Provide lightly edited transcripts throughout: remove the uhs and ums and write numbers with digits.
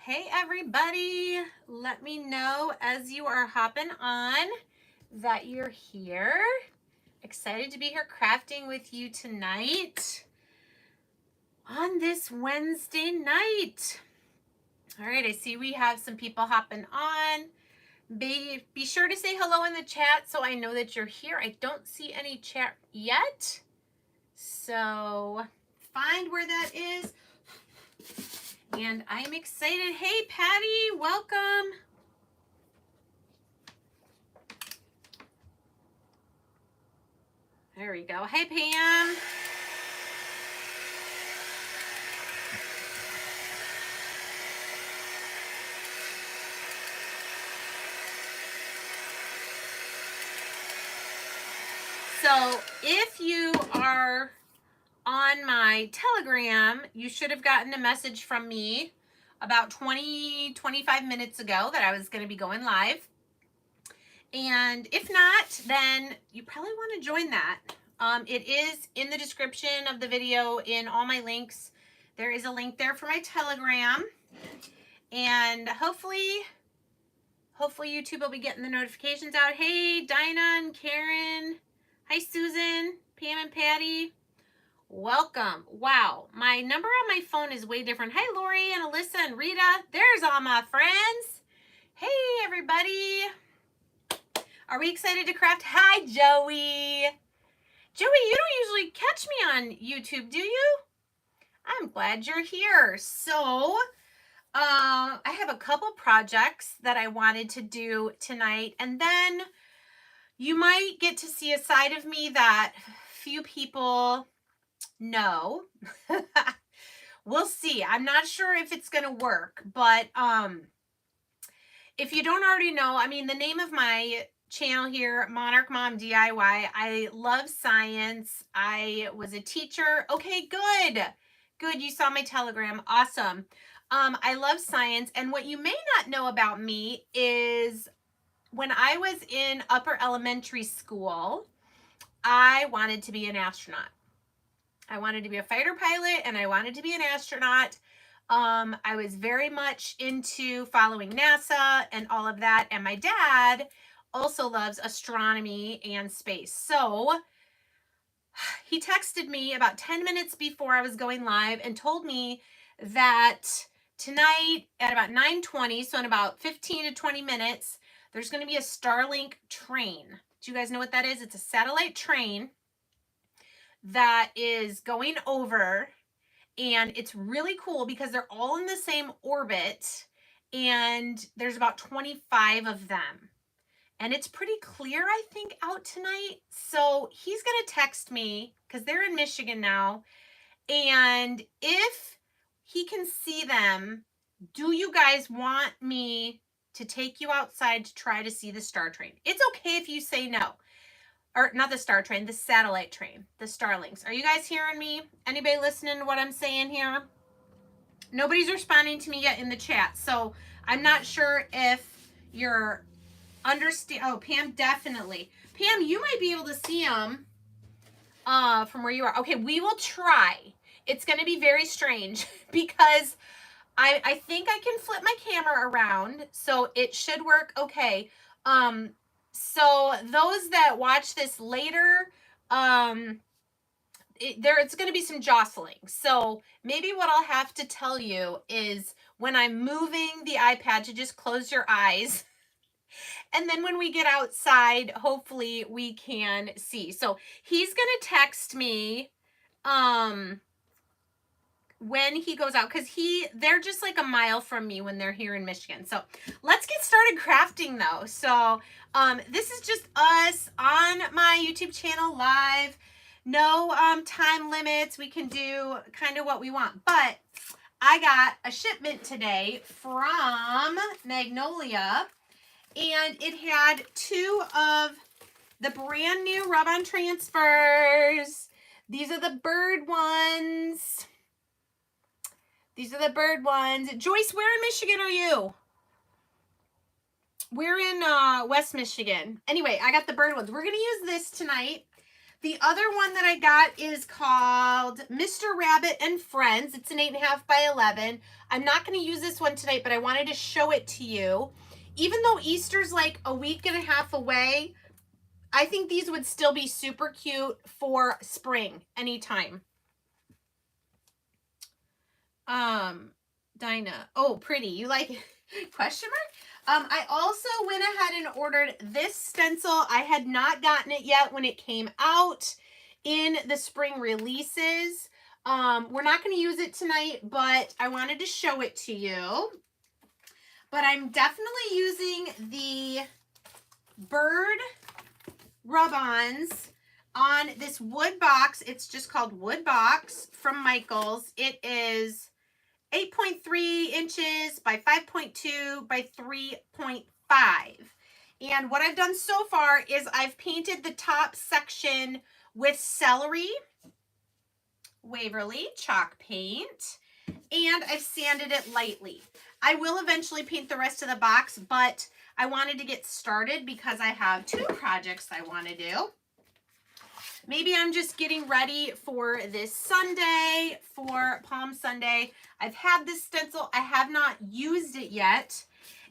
Hey everybody, let me know as you are hopping on that you're here. Excited to be here crafting with you tonight on this Wednesday night. All right, I see we have some people hopping on. Be sure to say hello in the chat so I know that you're here. I don't see any chat yet, so find where that is. And I'm excited. Hey, Patty, welcome. There we go. Hey, Pam. So if you are on my Telegram, you should have gotten a message from me about 25 minutes ago that I was going to be going live. And if not, then you probably want to join that. It is in the description of the video in all my links. There is a link there for my Telegram. And hopefully YouTube will be getting the notifications out. Hey, Dinah and Karen. Hi, Susan, Pam and Patty. Welcome. Wow, my number on my phone is way different. Hi, Lori and Alyssa and Rita. There's all my friends. Hey, everybody. Are we excited to craft? Hi, Joey. Joey, you don't usually catch me on YouTube, do you? I'm glad you're here. So, I have a couple projects that I wanted to do tonight, and then you might get to see a side of me that few people know. We'll see. I'm not sure if it's going to work, but if you don't already know, I mean, the name of my channel here, Monarch Mom DIY. I love science. I was a teacher. Okay, good. Good. You saw my Telegram. Awesome. I love science. And what you may not know about me is when I was in upper elementary school, I wanted to be an astronaut. I wanted to be a fighter pilot and I wanted to be an astronaut. I was very much into following NASA and all of that. And my dad also loves astronomy and space. So he texted me about 10 minutes before I was going live and told me that tonight at about 9:20, so in about 15 to 20 minutes, there's going to be a Starlink train. Do you guys know what that is? It's a satellite train that is going over, and it's really cool because they're all in the same orbit, and there's about 25 of them. And it's pretty clear, I think, out tonight. So he's going to text me because they're in Michigan now. And if he can see them, do you guys want me to take you outside to try to see the star train? It's okay if you say no. Or not the star train, the satellite train, the Starlinks. Are you guys hearing me? Anybody listening to what I'm saying here? Nobody's responding to me yet in the chat. So I'm not sure if you're understand. Oh, Pam, definitely. Pam, you might be able to see them from where you are. Okay, we will try. It's going to be very strange because I think I can flip my camera around, so it should work okay. So those that watch this later, it's going to be some jostling. So maybe what I'll have to tell you is when I'm moving the iPad to just close your eyes. And then when we get outside, hopefully we can see. So he's going to text me when he goes out, because they're just like a mile from me when they're here in Michigan. So let's get started crafting though. So this is just us on my YouTube channel live. No time limits. We can do kind of what we want. But I got a shipment today from Magnolia, and it had 2 of the brand new rub-on transfers. These are the bird ones. These are the bird ones. Joyce, where in Michigan are you? We're in West Michigan. Anyway, I got the bird ones. We're going to use this tonight. The other one that I got is called Mr. Rabbit and Friends. It's an 8.5 by 11. I'm not going to use this one tonight, but I wanted to show it to you. Even though Easter's like a week and a half away, I think these would still be super cute for spring anytime. Dinah. Oh, pretty. You like question mark? I also went ahead and ordered this stencil. I had not gotten it yet when it came out in the spring releases. We're not going to use it tonight, but I wanted to show it to you. But I'm definitely using the bird rub-ons on this wood box. It's just called Wood Box from Michaels. It is 8.3 inches by 5.2 by 3.5. And what I've done so far is I've painted the top section with Celery Waverly chalk paint, and I've sanded it lightly. I will eventually paint the rest of the box, but I wanted to get started because I have 2 projects I want to do. Maybe I'm just getting ready for this Sunday, for Palm Sunday. I've had this stencil. I have not used it yet,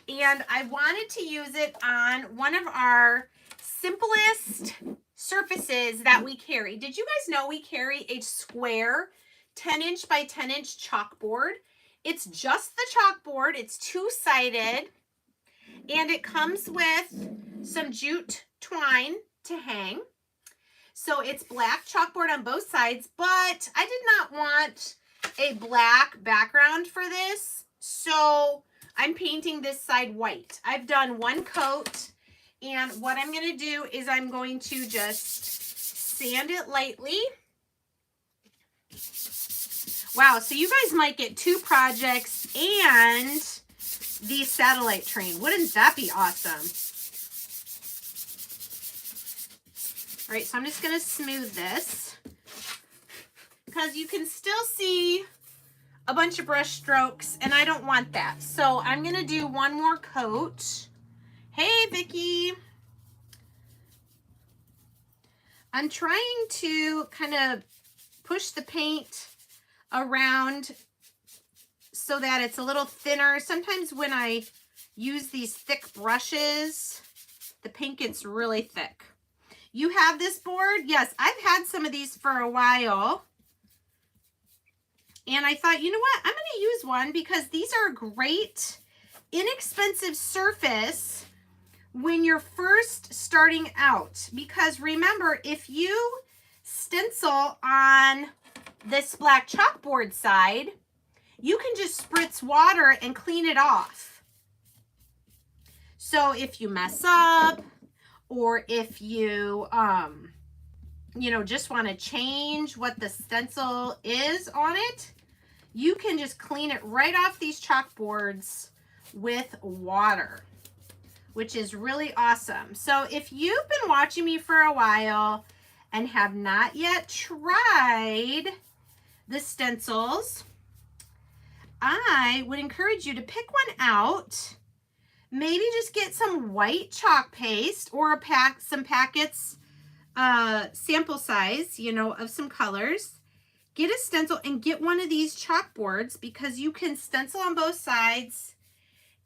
and I wanted to use it on one of our simplest surfaces that we carry. Did you guys know we carry a square 10-inch by 10-inch chalkboard? It's just the chalkboard. It's 2-sided, and it comes with some jute twine to hang. So it's black chalkboard on both sides, but I did not want a black background for this, so I'm painting this side white. I've done 1 coat, and what I'm going to do is I'm going to just sand it lightly. Wow, so you guys might get 2 projects and the satellite train. Wouldn't that be awesome? All right, so I'm just going to smooth this because you can still see a bunch of brush strokes, and I don't want that. So I'm going to do 1 more coat. Hey, Vicki. I'm trying to kind of push the paint around so that it's a little thinner. Sometimes when I use these thick brushes, the paint gets really thick. You have this board? Yes, I've had some of these for a while. And I thought, you know what? I'm going to use one because these are a great, inexpensive surface when you're first starting out. Because remember, if you stencil on this black chalkboard side, you can just spritz water and clean it off. So if you mess up, or if you, you know, just want to change what the stencil is on it, you can just clean it right off these chalkboards with water, which is really awesome. So if you've been watching me for a while and have not yet tried the stencils, I would encourage you to pick one out. Maybe just get some white chalk paste or some packets, sample size, you know, of some colors. Get a stencil and get one of these chalkboards because you can stencil on both sides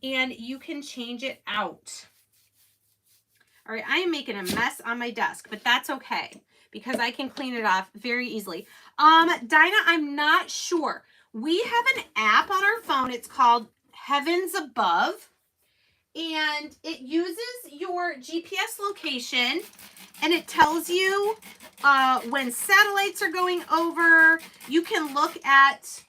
and you can change it out. All right, I am making a mess on my desk, but that's okay because I can clean it off very easily. Dinah, I'm not sure. We have an app on our phone. It's called Heavens Above. And it uses your GPS location, and it tells you when satellites are going over. You can look at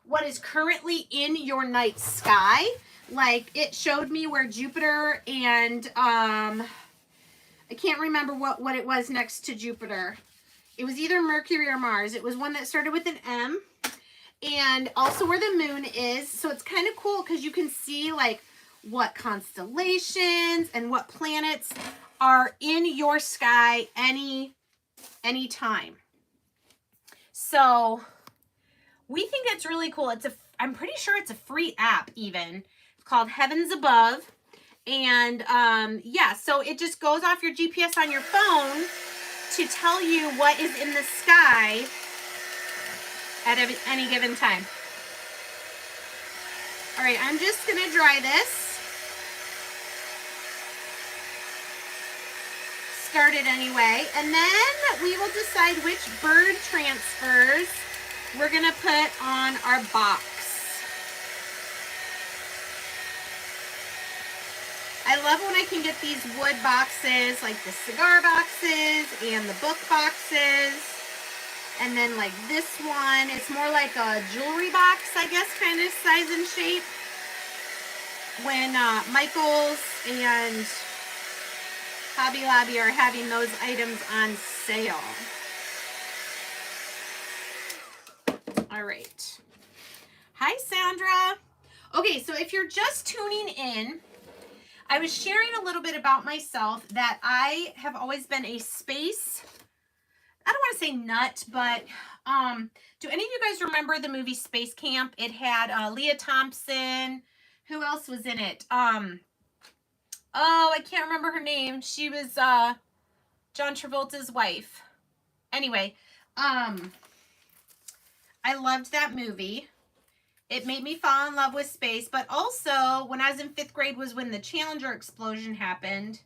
what is currently in your night sky. Like it showed me where Jupiter and I can't remember what it was next to Jupiter. It was either Mercury or Mars. It was one that started with an M, and also where the moon is. So it's kind of cool because you can see like what constellations and what planets are in your sky any time. So we think it's really cool. I'm pretty sure it's a free app even. It's called Heavens Above. And yeah, so it just goes off your GPS on your phone to tell you what is in the sky at any given time. All right, I'm just gonna dry this. Started anyway, and then we will decide which bird transfers we're gonna put on our box. I love when I can get these wood boxes, like the cigar boxes and the book boxes. And then like this one, it's more like a jewelry box, I guess, kind of size and shape. When Michael's and Hobby Lobby are having those items on sale. All right. Hi, Sandra. Okay, so if you're just tuning in, I was sharing a little bit about myself that I have always been a space, I don't want to say nut, but do any of you guys remember the movie Space Camp? It had Leah Thompson. Who else was in it? Oh, I can't remember her name. She was John Travolta's wife. Anyway, I loved that movie. It made me fall in love with space, but also when I was in 5th grade was when the Challenger explosion happened.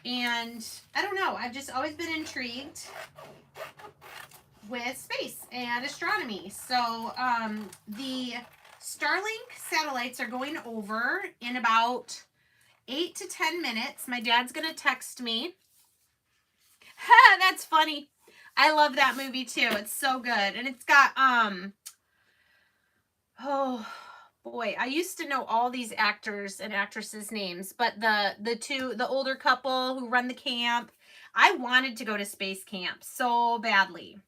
And I don't know, I've just always been intrigued with space and astronomy. So the Starlink satellites are going over in about 8 to 10 minutes. My dad's going to text me. Ha, that's funny. I love that movie too. It's so good. And it's got, oh boy, I used to know all these actors and actresses' names, but the older couple who run the camp, I wanted to go to space camp so badly.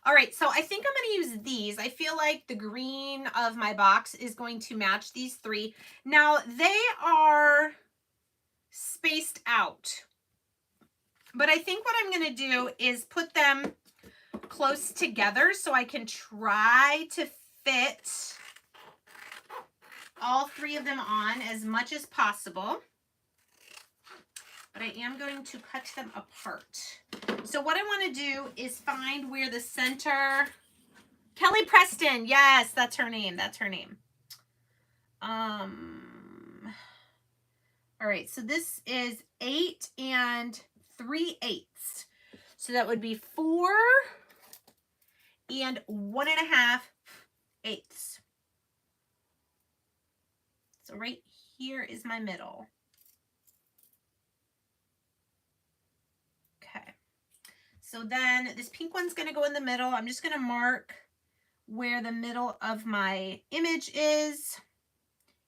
All right, so I think I'm going to use these. I feel like the green of my box is going to match these 3. Now, they are spaced out, but I think what I'm going to do is put them close together so I can try to fit all 3 of them on as much as possible. But I am going to cut them apart. So what I want to do is find where the center, Kelly Preston, yes, that's her name, that's her name. All right, so this is 8 3/8. So that would be 4 1.5/8. So right here is my middle. Okay. So then this pink one's going to go in the middle. I'm just going to mark where the middle of my image is.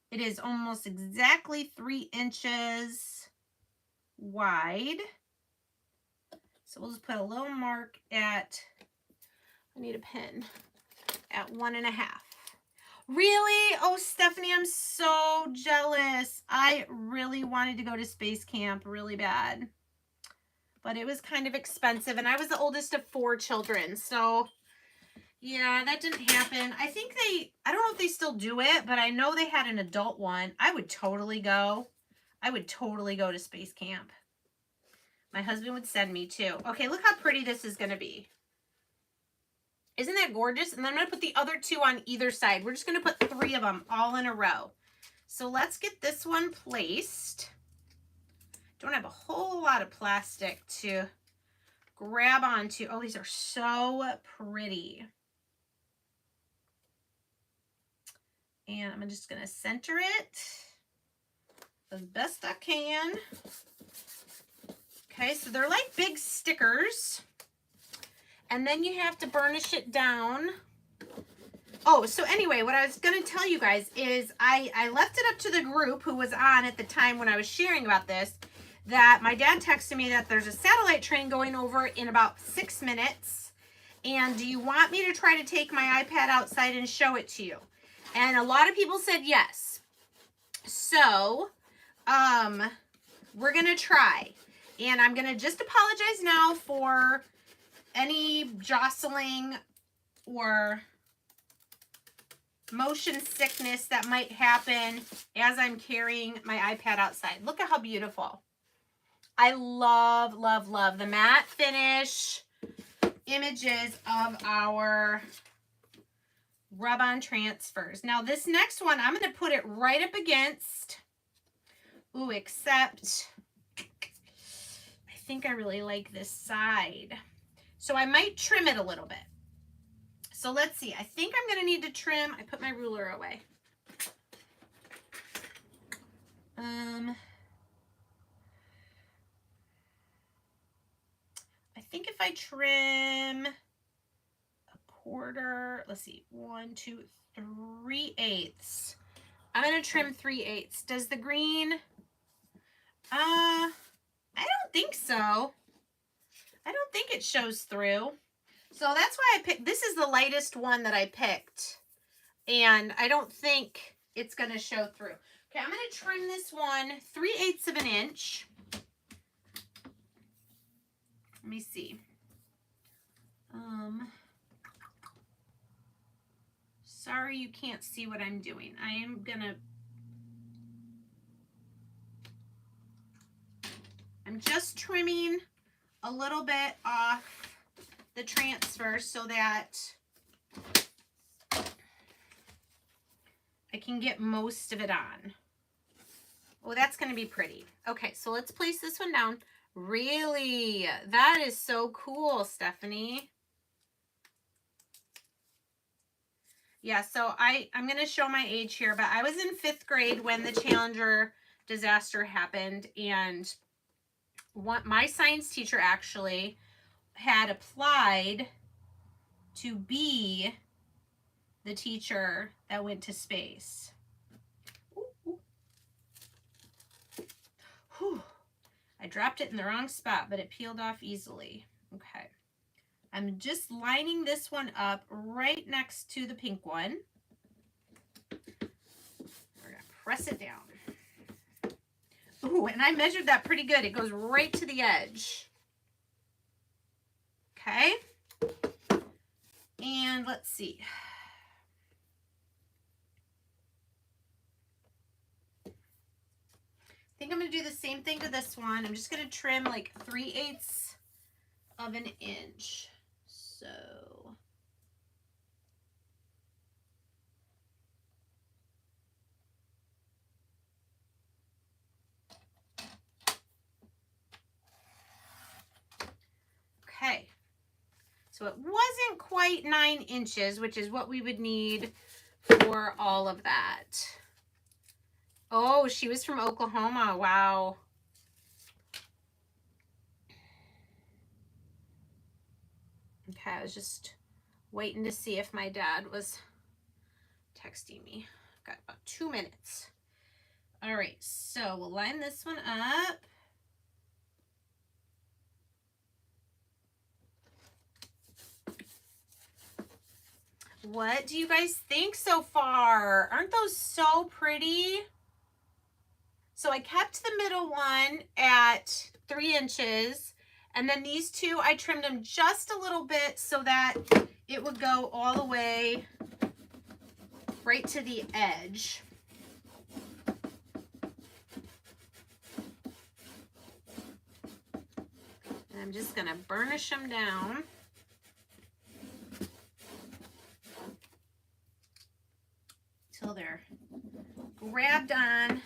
It is almost exactly 3 inches wide. So we'll just put a little mark at, I need a pen, at 1.5. Really? Oh, Stephanie, I'm so jealous. I really wanted to go to space camp really bad. But it was kind of expensive, and I was the oldest of 4 children. So, yeah, that didn't happen. I think I don't know if they still do it, but I know they had an adult one. I would totally go. I would totally go to space camp. My husband would send me too. Okay, look how pretty this is going to be. Isn't that gorgeous? And then I'm going to put the other 2 on either side. We're just going to put 3 of them all in a row. So let's get this one placed. Don't have a whole lot of plastic to grab onto. Oh, these are so pretty. And I'm just going to center it as best I can. Okay, so they're like big stickers. And then you have to burnish it down. Oh, so anyway, what I was going to tell you guys is I left it up to the group who was on at the time when I was sharing about this, that my dad texted me that there's a satellite train going over in about 6 minutes. And do you want me to try to take my iPad outside and show it to you? And a lot of people said yes. So, we're going to try. And I'm going to just apologize now for any jostling or motion sickness that might happen as I'm carrying my iPad outside. Look at how beautiful. I love, love, love the matte finish images of our rub-on transfers. Now this next one, I'm going to put it right up against, except I think I really like this side. So I might trim it a little bit. So let's see. I think I'm going to need to trim. I put my ruler away. I think if I trim a quarter, let's see, 1, 2, 3/8. I'm going to trim 3/8. Does the green, I don't think so. I don't think it shows through. So that's why I picked, this is the lightest one that I picked. And I don't think it's going to show through. Okay, I'm going to trim this one 3/8 of an inch. Let me see. Sorry you can't see what I'm doing. I'm just trimming a little bit off the transfer so that I can get most of it on. Oh, that's going to be pretty. Okay, so let's place this one down. Really? That is so cool, Stephanie. Yeah, so I'm going to show my age here, but I was in 5th grade when the Challenger disaster happened, and my science teacher actually had applied to be the teacher that went to space. Ooh. Whew. I dropped it in the wrong spot, but it peeled off easily. Okay. I'm just lining this one up right next to the pink one. We're going to press it down. Ooh, and I measured that pretty good. It goes right to the edge. Okay. And let's see. I think I'm going to do the same thing to this one. I'm just going to trim like 3/8 of an inch. So okay. So it wasn't quite 9 inches, which is what we would need for all of that. Oh, she was from Oklahoma. Wow. Okay, I was just waiting to see if my dad was texting me. Got about 2 minutes. All right, so we'll line this one up. What do you guys think so far? Aren't those so pretty? So I kept the middle one at 3 inches. And then these two, I trimmed them just a little bit so that it would go all the way right to the edge. And I'm just going to burnish them down. Till they're grabbed on.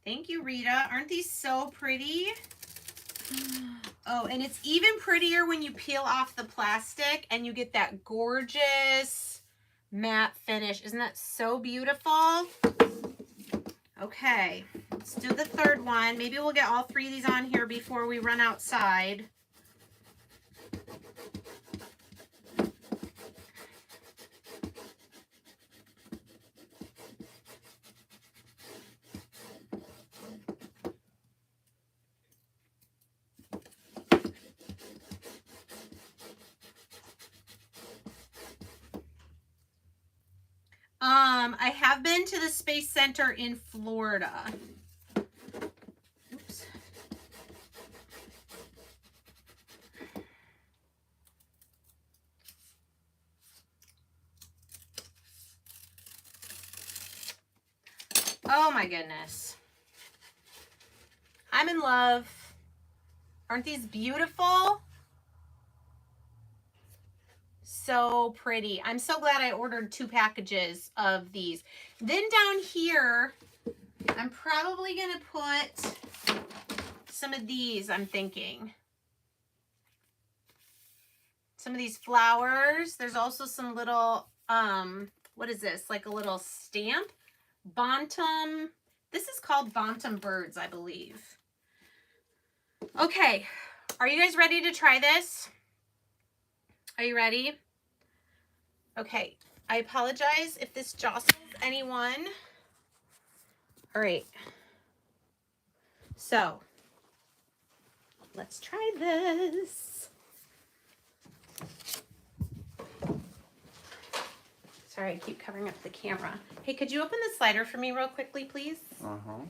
Thank you, Rita. Aren't these so pretty? Oh, and it's even prettier when you peel off the plastic and you get that gorgeous matte finish. Isn't that so beautiful? Okay, let's do the third one. Maybe we'll get all 3 of these on here before we run outside. I have been to the Space Center in Florida. Oops. Oh my goodness. I'm in love. Aren't these beautiful? So pretty. I'm so glad I ordered 2 packages of these. Then down here, I'm probably going to put some of these, I'm thinking. Some of these flowers. There's also some little, what is this? Like a little stamp. Bontem. This is called Bontem birds, I believe. Okay. Are you guys ready to try this? Are you ready? Okay. I apologize if this jostles anyone. All right. So, let's try this. Sorry, I keep covering up the camera. Hey, could you open the slider for me real quickly, please? Uh-huh.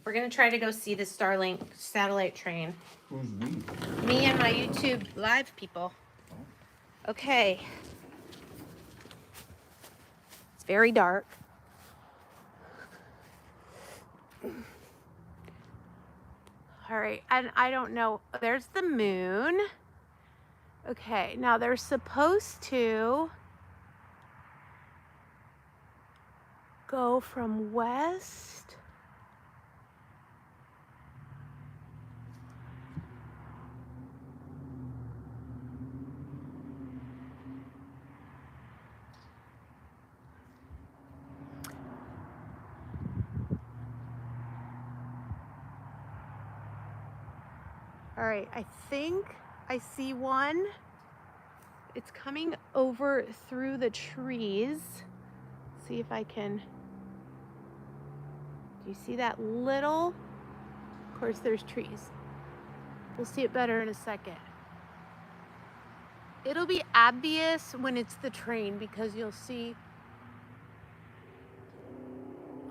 We're going to try to go see the Starlink satellite train. Who's me? Me and my YouTube live people. Oh. Okay. It's very dark. All right, and I don't know. There's the moon. Okay, now they're supposed to go from west. All right, I think I see one. It's coming over through the trees. See if I can. Do you see that little? Of course, there's trees. We'll see it better in a second. It'll be obvious when it's the train because you'll see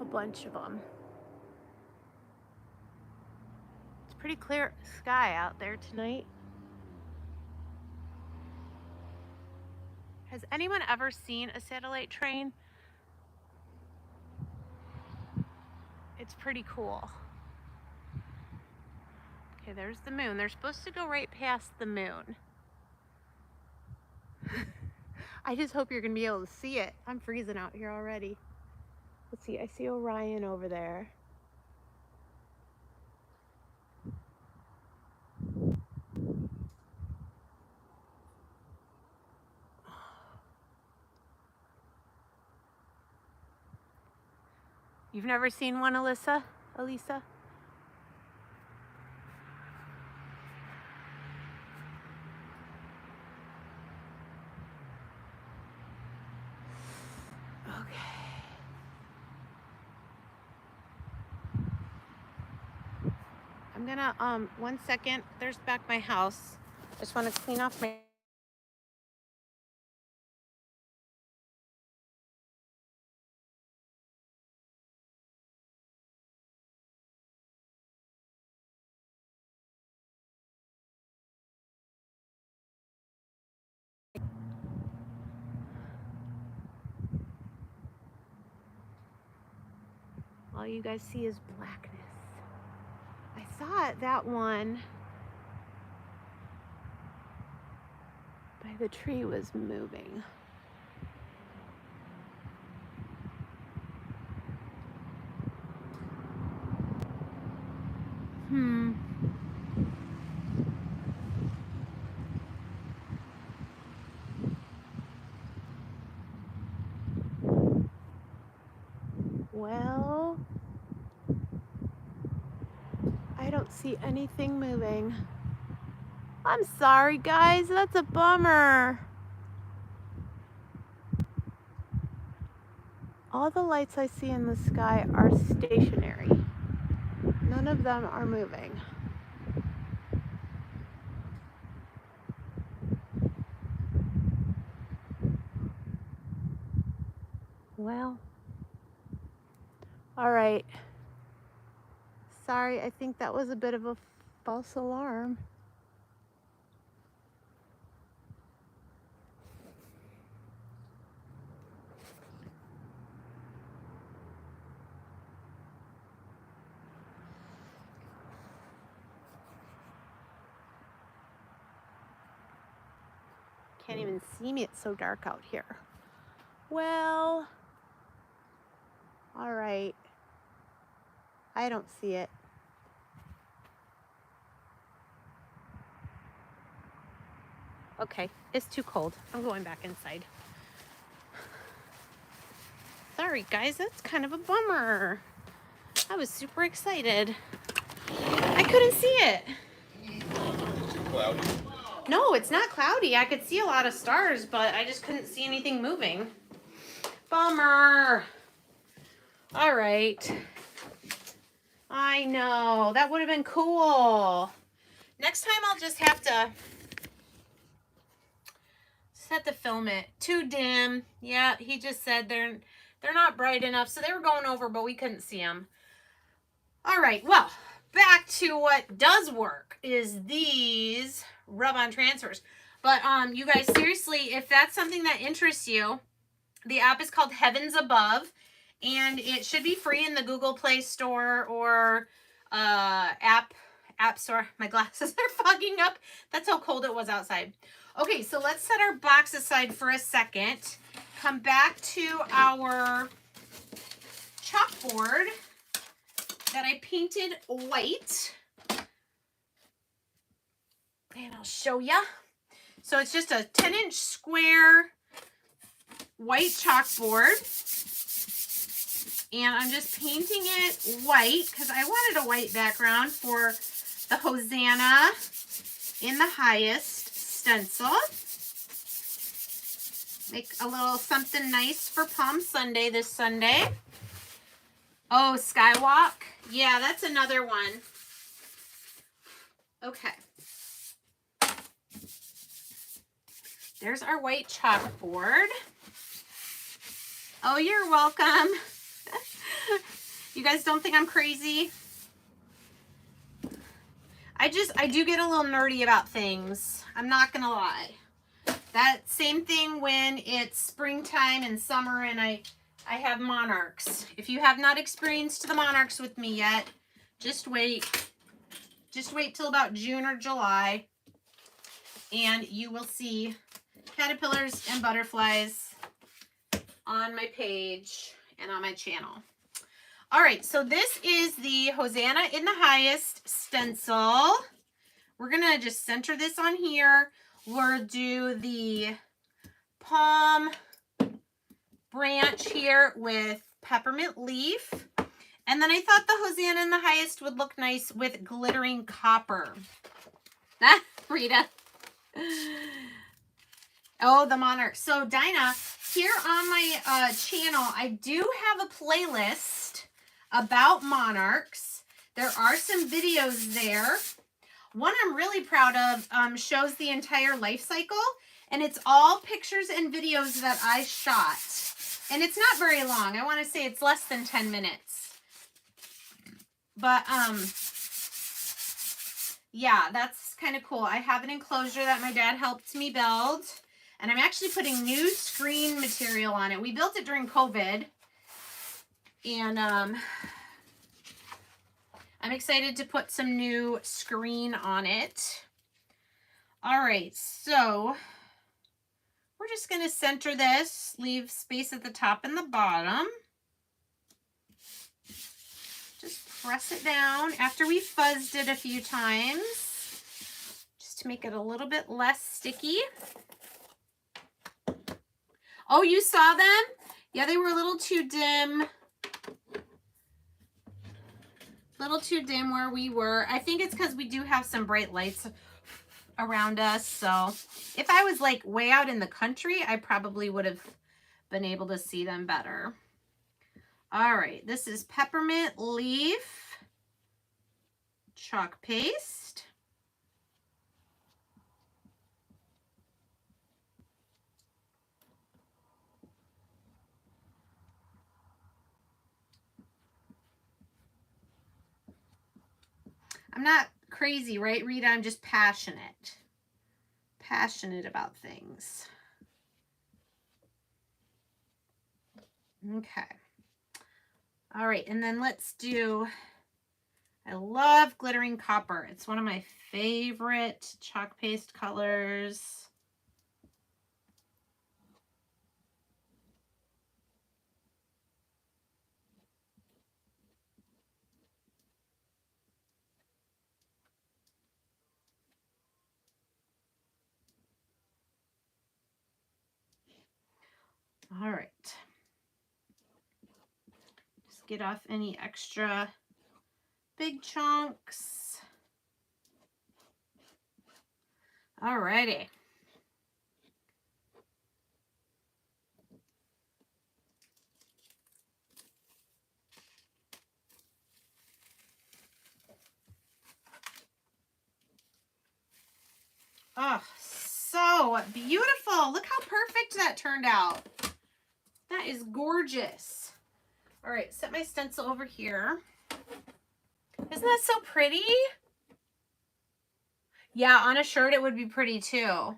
a bunch of them. It's pretty clear sky out there tonight. Has anyone ever seen a satellite train? It's pretty cool. Okay, there's the moon. They're supposed to go right past the moon. I just hope you're gonna be able to see it. I'm freezing out here already. Let's see, I see Orion over there. You've never seen one, Elisa? I'm gonna, 1 second, there's back my house. I just wanna clean off my... All you guys see is blackness. I thought that one by the tree was moving. Well, I don't see anything moving. I'm sorry, guys. That's a bummer. All the lights I see in the sky are stationary. None of them are moving. Well, all right. Sorry, I think that was a bit of a false alarm. can't even see me. It's so dark out here. Well, all right. I don't see it. Okay, it's too cold. I'm going back inside. Sorry, guys, that's kind of a bummer. I was super excited. I couldn't see it. Too cloudy. No, it's not cloudy. I could see a lot of stars, but I just couldn't see anything moving. Bummer. All right. I know. That would have been cool. Next time I'll just have to film it. Too dim. Yeah, he just said they're not bright enough, so they were going over, but we couldn't see them. All right, well, back to what does work is these rub-on transfers. But you guys, seriously, if that's something that interests you, the app is called Heavens Above, and it should be free in the Google Play Store or App Store. My glasses are fogging up. That's how cold it was outside. Okay, so let's set our box aside for a second. Come back to our chalkboard that I painted white. And I'll show ya. So it's just a 10-inch square white chalkboard. And I'm just painting it white because I wanted a white background for the Hosanna in the Highest stencil. Make a little something nice for Palm Sunday this Sunday. Oh, Skywalk. Yeah, that's another one. Okay. There's our white chalkboard. Oh, you're welcome. You guys don't think I'm crazy? I do get a little nerdy about things. I'm not gonna lie. That same thing when it's springtime and summer and I have monarchs. If you have not experienced the monarchs with me yet, just wait. Just wait till about June or July and you will see caterpillars and butterflies on my page and on my channel. All right, so this is the Hosanna in the Highest stencil. We're gonna just center this on here. We'll do the palm branch here with peppermint leaf. And then I thought the Hosanna in the Highest would look nice with glittering copper. Ah, Rita. Oh, the Monarch. So Dinah, here on my channel, I do have a playlist about monarchs. There are some videos there. One I'm really proud of shows the entire life cycle, and it's all pictures and videos that I shot. And it's not very long. I want to say it's less than 10 minutes. But yeah, that's kind of cool. I have an enclosure that my dad helped me build, and I'm actually putting new screen material on it. We built it during COVID, and I'm excited to put some new screen on it. All right, so we're just going to center this, leave space at the top and the bottom. Just press it down after we fuzzed it a few times, just to make it a little bit less sticky. Oh, you saw them? Yeah, they were a little too dim. Little too dim where we were. I think it's because we do have some bright lights around us. So if I was like way out in the country, I probably would have been able to see them better. All right, this is peppermint leaf chalk paste. I'm not crazy, right, Rita? I'm just passionate. Passionate about things. Okay. All right, and then let's do, I love glittering copper. It's one of my favorite chalk paste colors. All right. Just get off any extra big chunks. All righty. Oh, so beautiful. Look how perfect that turned out. That is gorgeous. All right, set my stencil over here. Isn't that so pretty? Yeah, on a shirt it would be pretty too.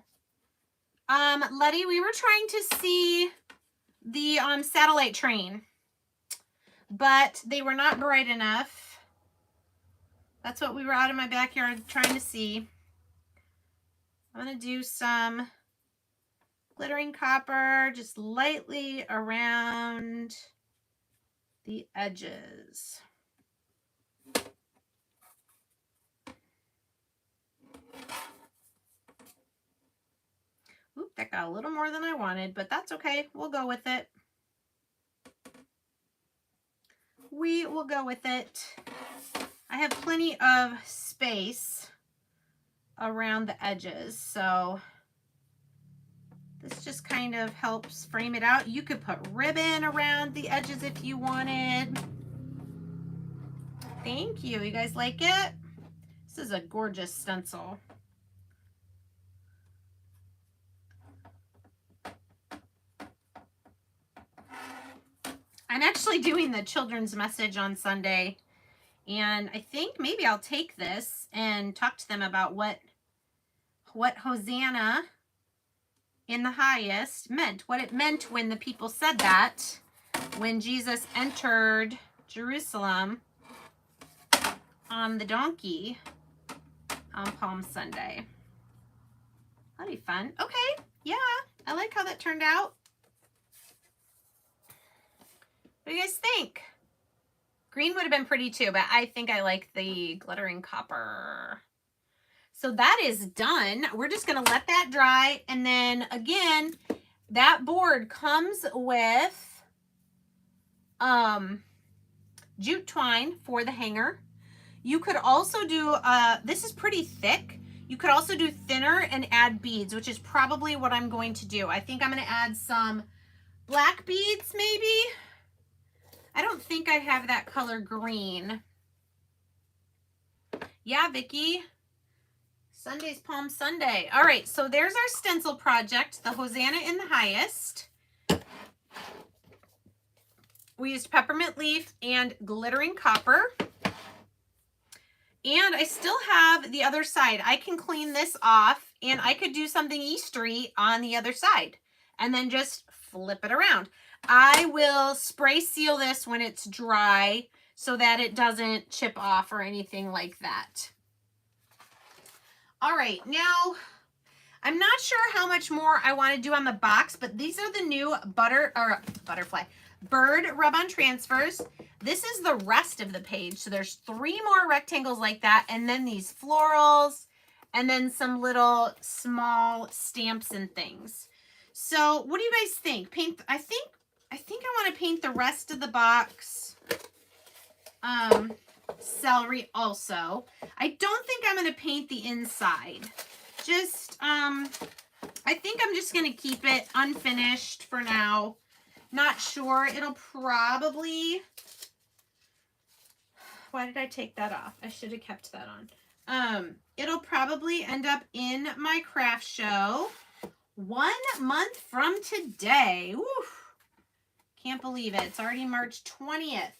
Letty, we were trying to see the satellite train, but they were not bright enough. That's what we were out in my backyard trying to see. I'm going to do some glittering copper just lightly around the edges. Oop, that got a little more than I wanted, but that's okay. We'll go with it. We will go with it. I have plenty of space around the edges, so this just kind of helps frame it out. You could put ribbon around the edges if you wanted. Thank you. You guys like it? This is a gorgeous stencil. I'm actually doing the children's message on Sunday, and I think maybe I'll take this and talk to them about what Hosanna in the highest meant, what it meant when the people said that, when Jesus entered Jerusalem on the donkey on Palm Sunday. That'd be fun. Okay, yeah, I like how that turned out. What do you guys think? Green would have been pretty too, but I think I like the glittering copper. So that is done. We're just going to let that dry. And then again, that board comes with jute twine for the hanger. You could also do, this is pretty thick. You could also do thinner and add beads, which is probably what I'm going to do. I think I'm going to add some black beads maybe. I don't think I have that color green. Yeah, Vicki. Sunday's Palm Sunday. All right, so there's our stencil project, the Hosanna in the highest. We used peppermint leaf and glittering copper. And I still have the other side. I can clean this off and I could do something Eastery on the other side and then just flip it around. I will spray seal this when it's dry so that it doesn't chip off or anything like that. All right, now I'm not sure how much more I want to do on the box, but these are the new bird rub-on transfers. This is the rest of the page. So there's 3 more rectangles like that, and then these florals, and then some little small stamps and things. So what do you guys think? Paint, I think I want to paint the rest of the box celery also. I don't think I'm going to paint the inside. Just, I think I'm just going to keep it unfinished for now. Not sure. It'll probably, why did I take that off? I should have kept that on. It'll probably end up in my craft show 1 month from today. Woo. Can't believe it. It's already March 20th.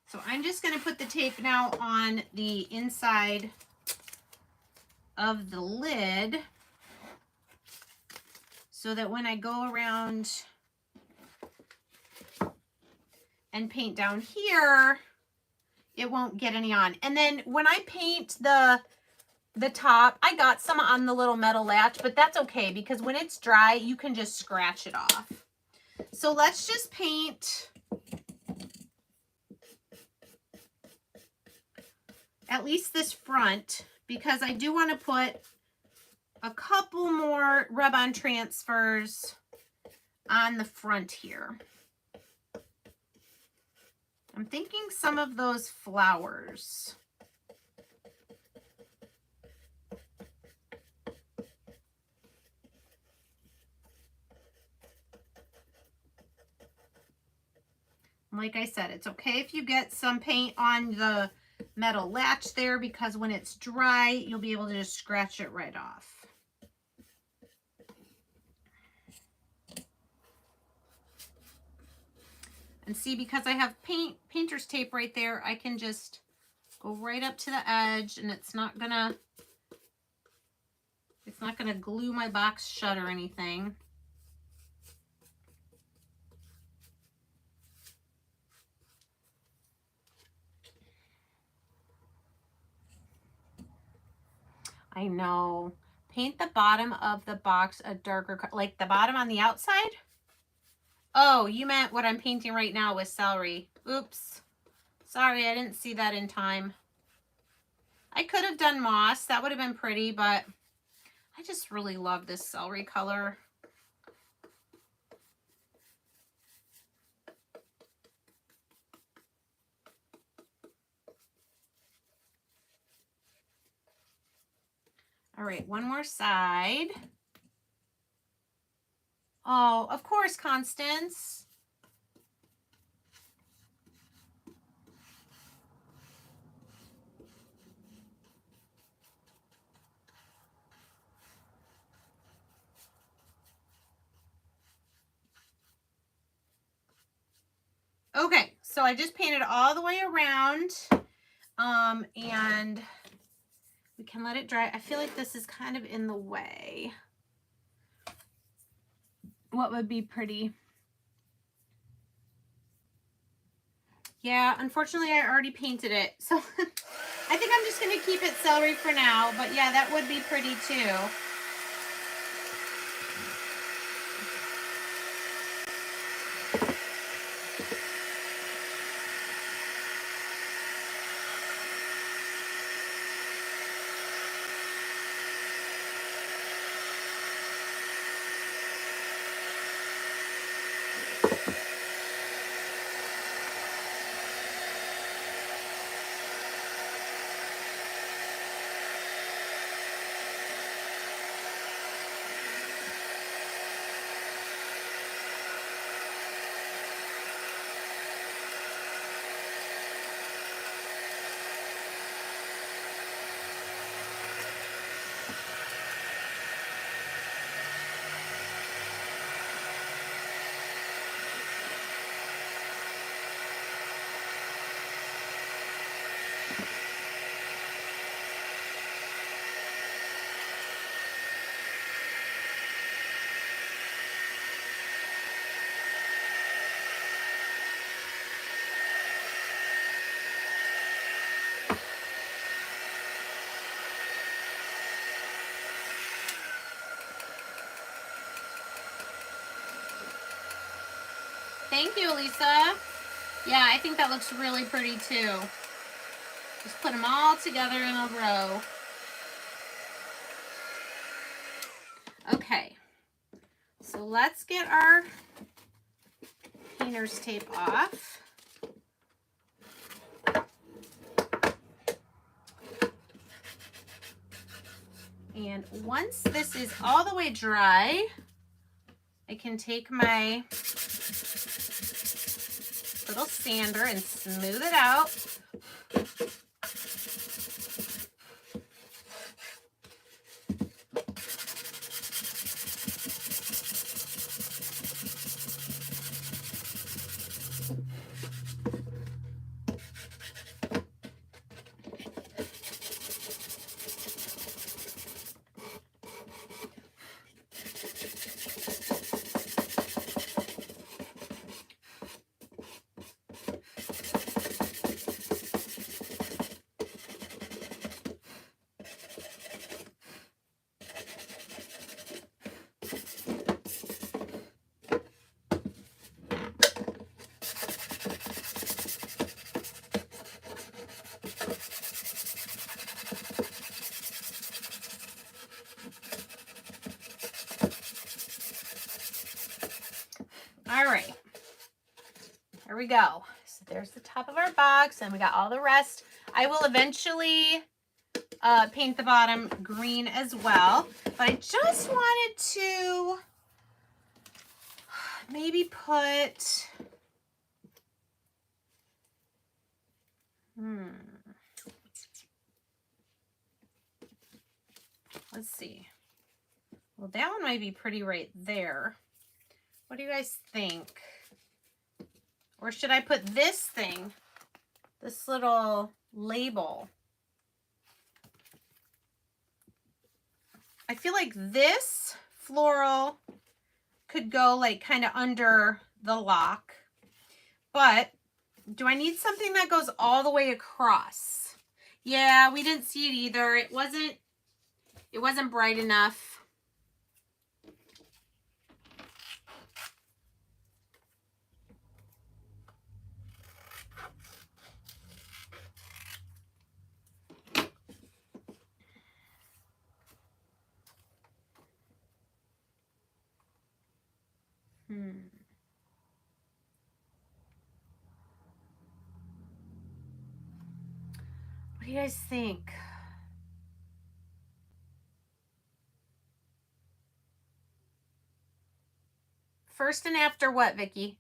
So I'm just going to put the tape now on the inside of the lid so that when I go around and paint down here, it won't get any on. And then when I paint the top, I got some on the little metal latch, but that's okay because when it's dry, you can just scratch it off. So let's just paint at least this front because I do want to put a couple more rub-on transfers on the front here. I'm thinking some of those flowers. Like I said, it's okay if you get some paint on the metal latch there, because when it's dry, you'll be able to just scratch it right off. And see, because I have painter's tape right there, I can just go right up to the edge, and it's not gonna glue my box shut or anything. I know. Paint the bottom of the box a darker color, like the bottom on the outside? Oh, you meant what I'm painting right now with celery. Oops. Sorry, I didn't see that in time. I could have done moss. That would have been pretty, but I just really love this celery color. All right, one more side. Oh, of course, Constance. Okay, so I just painted all the way around, and we can let it dry. I feel like this is kind of in the way. What would be pretty? Yeah, unfortunately, I already painted it, so I think I'm just going to keep it celery for now, but yeah, that would be pretty too. Thank you, Elisa. Yeah, I think that looks really pretty too. Just put them all together in a row. Okay, so let's get our painter's tape off. And once this is all the way dry, I can take my little sander and smooth it out. we go. So there's the top of our box, and we got all the rest. I will eventually paint the bottom green as well, but I just wanted to maybe put, let's see. Well, that one might be pretty right there. What do you guys think? Or should I put this thing, this little label? I feel like this floral could go like kind of under the lock, but do I need something that goes all the way across? Yeah, we didn't see it either. It wasn't bright enough. What do you guys think? First and after what, Vicki?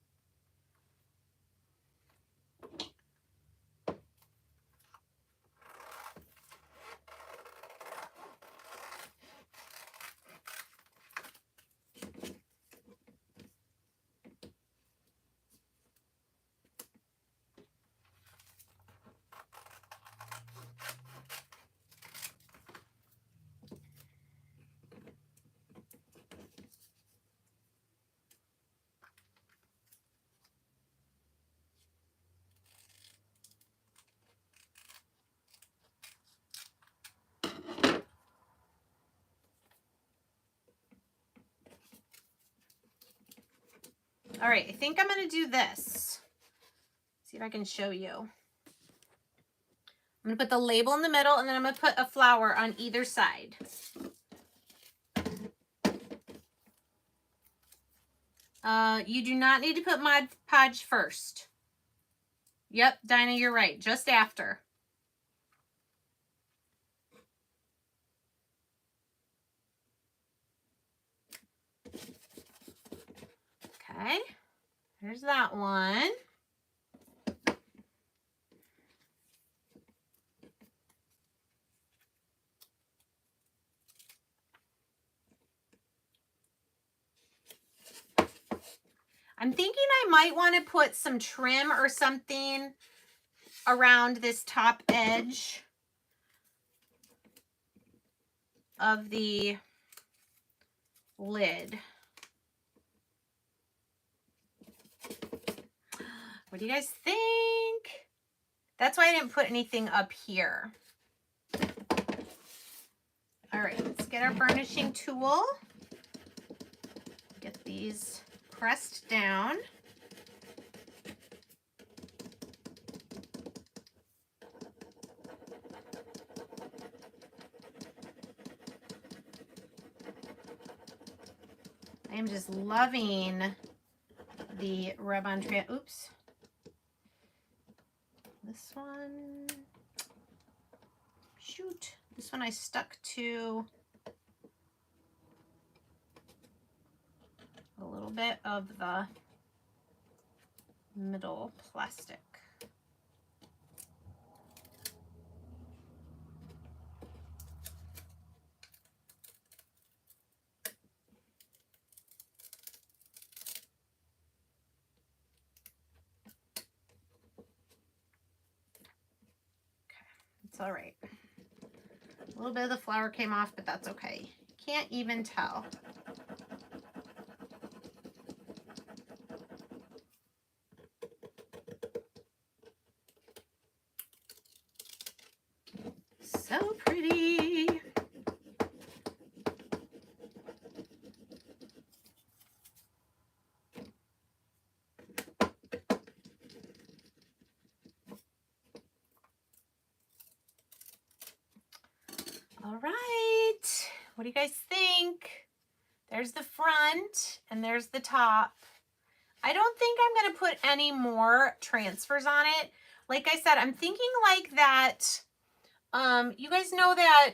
All right, I think I'm going to do this. See if I can show you. I'm going to put the label in the middle, and then I'm going to put a flower on either side. You do not need to put Mod Podge first. Yep, Dinah, you're right. Just after. Okay, there's that one. I'm thinking I might want to put some trim or something around this top edge of the lid. What do you guys think? That's why I didn't put anything up here. All right, let's get our burnishing tool. Get these pressed down. I am just loving the rub-on tray. Oops. This one. Shoot. This one I stuck to a little bit of the middle plastic. It's all right. A little bit of the flower came off, but that's okay. Can't even tell. So pretty. All right, what do you guys think? There's the front and there's the top. I don't think I'm going to put any more transfers on it. Like I said, I'm thinking like that. You guys know that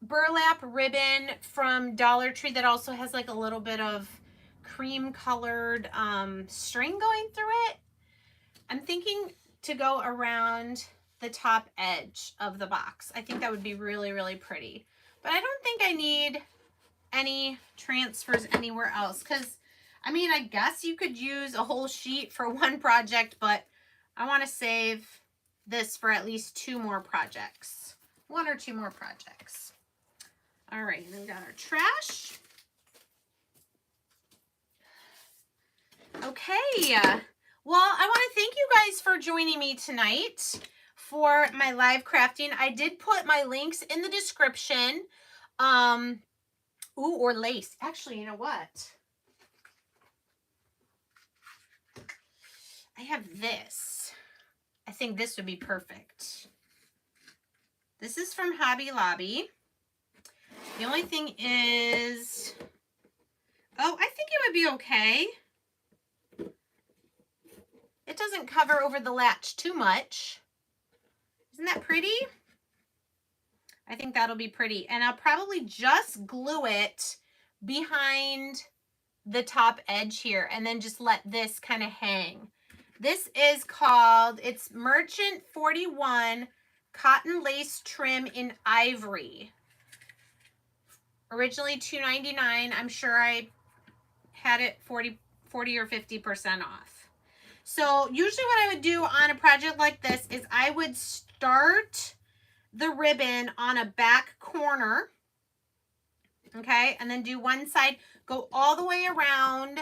burlap ribbon from Dollar Tree that also has like a little bit of cream colored string going through it. I'm thinking to go around the top edge of the box. I think that would be really, really pretty. But I don't think I need any transfers anywhere else, because I mean, I guess you could use a whole sheet for one project, but I want to save this for at least 2 more projects. 1 or 2 more projects. All right, and then we got our trash. Okay. Well, I want to thank you guys for joining me tonight for my live crafting. I did put my links in the description. Ooh, or lace. Actually, you know what? I have this. I think this would be perfect. This is from Hobby Lobby. The only thing is, oh, I think it would be okay. It doesn't cover over the latch too much. Isn't that pretty? I think that'll be pretty. And I'll probably just glue it behind the top edge here and then just let this kind of hang. This is called, it's Merchant 41 Cotton Lace Trim in Ivory. Originally $2.99. I'm sure I had it 40 or 50% off. So usually what I would do on a project like this is I would start the ribbon on a back corner, okay, and then do one side, go all the way around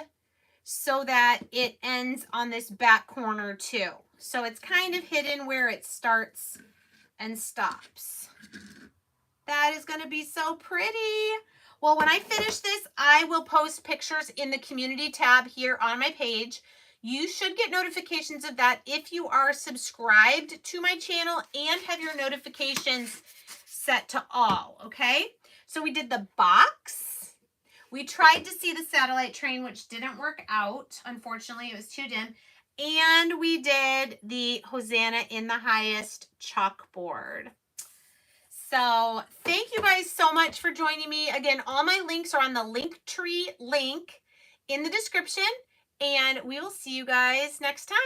so that it ends on this back corner too. So it's kind of hidden where it starts and stops. That is going to be so pretty. Well, when I finish this, I will post pictures in the community tab here on my page. You should get notifications of that if you are subscribed to my channel and have your notifications set to all, okay? So we did the box. We tried to see the satellite train, which didn't work out. Unfortunately, it was too dim. And we did the Hosanna in the Highest chalkboard. So thank you guys so much for joining me. Again, all my links are on the Linktree link in the description. And we will see you guys next time.